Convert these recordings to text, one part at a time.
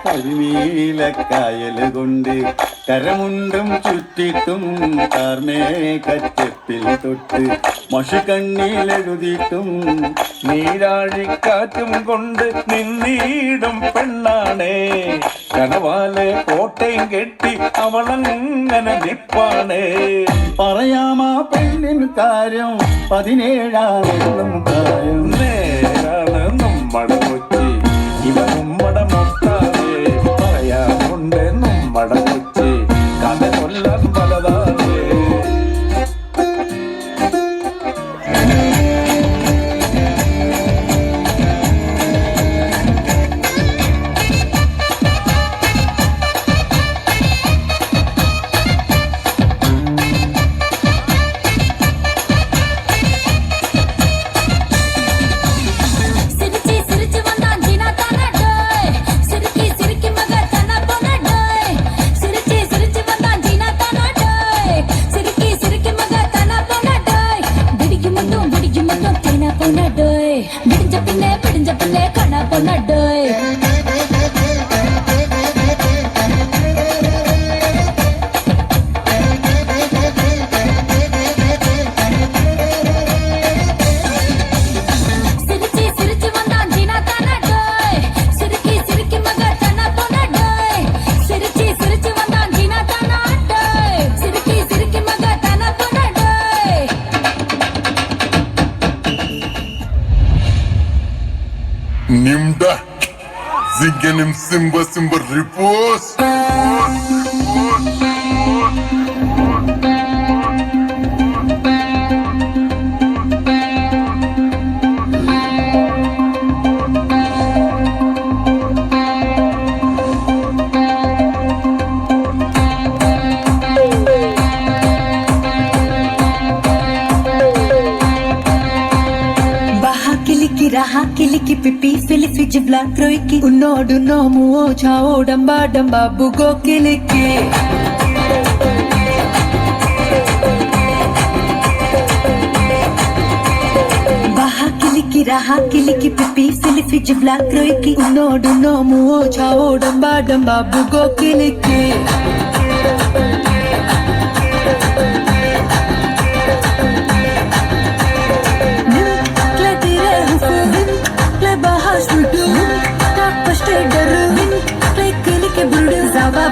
കരിനീലക്കായല് കൊണ്ട് കരമുണ്ടും ചുറ്റിട്ടും കാർമേഘച്ചെപ്പിൽ തൊട്ട് മഷിക്കണ്ണിലെഴുതിയിട്ടും നീരാഴിക്കാറ്റും കൊണ്ട് നിന്നീടും പെണ്ണാണേ. കണവാലെ കോട്ടയും കെട്ടി അവളങ്ങനെ നിപ്പാണേ. പറയാമാ പെണ്ണിൻ കാര്യം 17 കാര്യം. നേരാണ് നമ്മടെ കൊച്ചി, ഇവ നമ്മടെ മൊട്ടാതെ. പറയാറുണ്ട് നമ്മടെ കൊച്ചി, കഥ കൊല്ലാൻ പലതാണ്. പിടിച്ച പിന്നെ കണ പൊന്നടേ. Nimda Zingenim Simba Simba Repose. Raha kiliki pipi filifi jibla kroiki unodu nomu ocha odamba damba bugo kiliki baha kiliki raha kiliki pipi filifi jibla kroiki unodu nomu ocha odamba damba bugo kiliki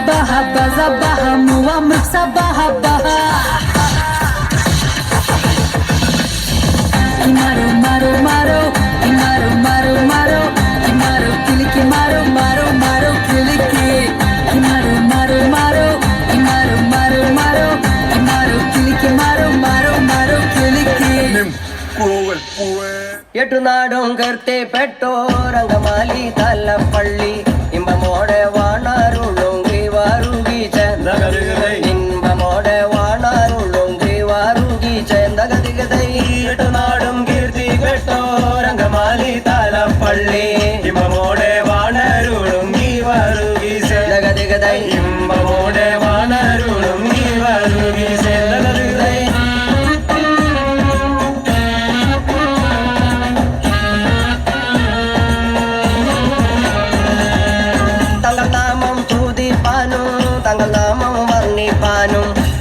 Baha baza baha muwa muksa baha baha Imaro maro maro Imaro maro maro Imaro kiliki maro maro maro kiliki Imaro maro maro Imaro maro maro Imaro kiliki maro maro maro kiliki Nim Kuwal Kuwe എട്ടു നാടും കീർത്തി പെട്ടോ രംഗമാലി തല്ലപ്പള്ളി ഇമ്പമോടെ വാണാരുള്ളോങ്കി വാറുകി ഇമ്പമോടെ വാണാരുള്ളോങ്കി വാറുകി ചേന്തകതികതൈ എട്ടു നാടും കീർത്തി പെട്ടോ രംഗമാലി Thalappilly ഇമ്പമോടെ വാണാരുള്ളോങ്കി വാറുകി ചേന്തകതികതൈ ഇമ്പമോടെ വാണാരുള്ളോങ്കി വാറുകി ചേന്തകതികതൈ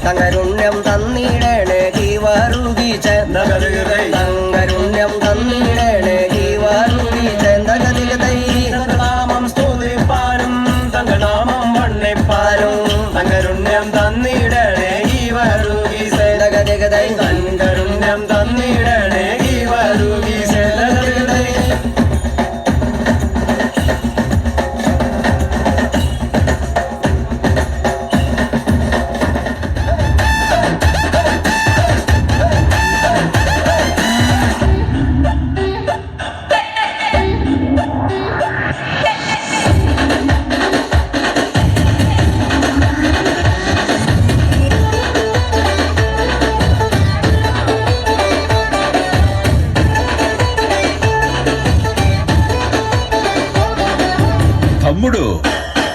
തങ്കരുണ്യം തന്നിടണേ ജീവരുകി തങ്കരുണ്യം തന്നിടണേ ജീവരുകി ചേന്തകതികതൈ തങ്കനാമം സ്തുതിപ്പാനും തങ്കനാമം വണ്ണിപ്പാനും തങ്കരുണ്യം തന്നിടണേ ജീവരുകി ചേന്തകതികതൈ തങ്കരുണ്യം തന്നിടണേ ജീവരുകി ചേന്തകതികതൈ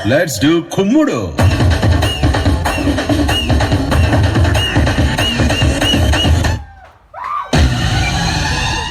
Let's do Kumudu.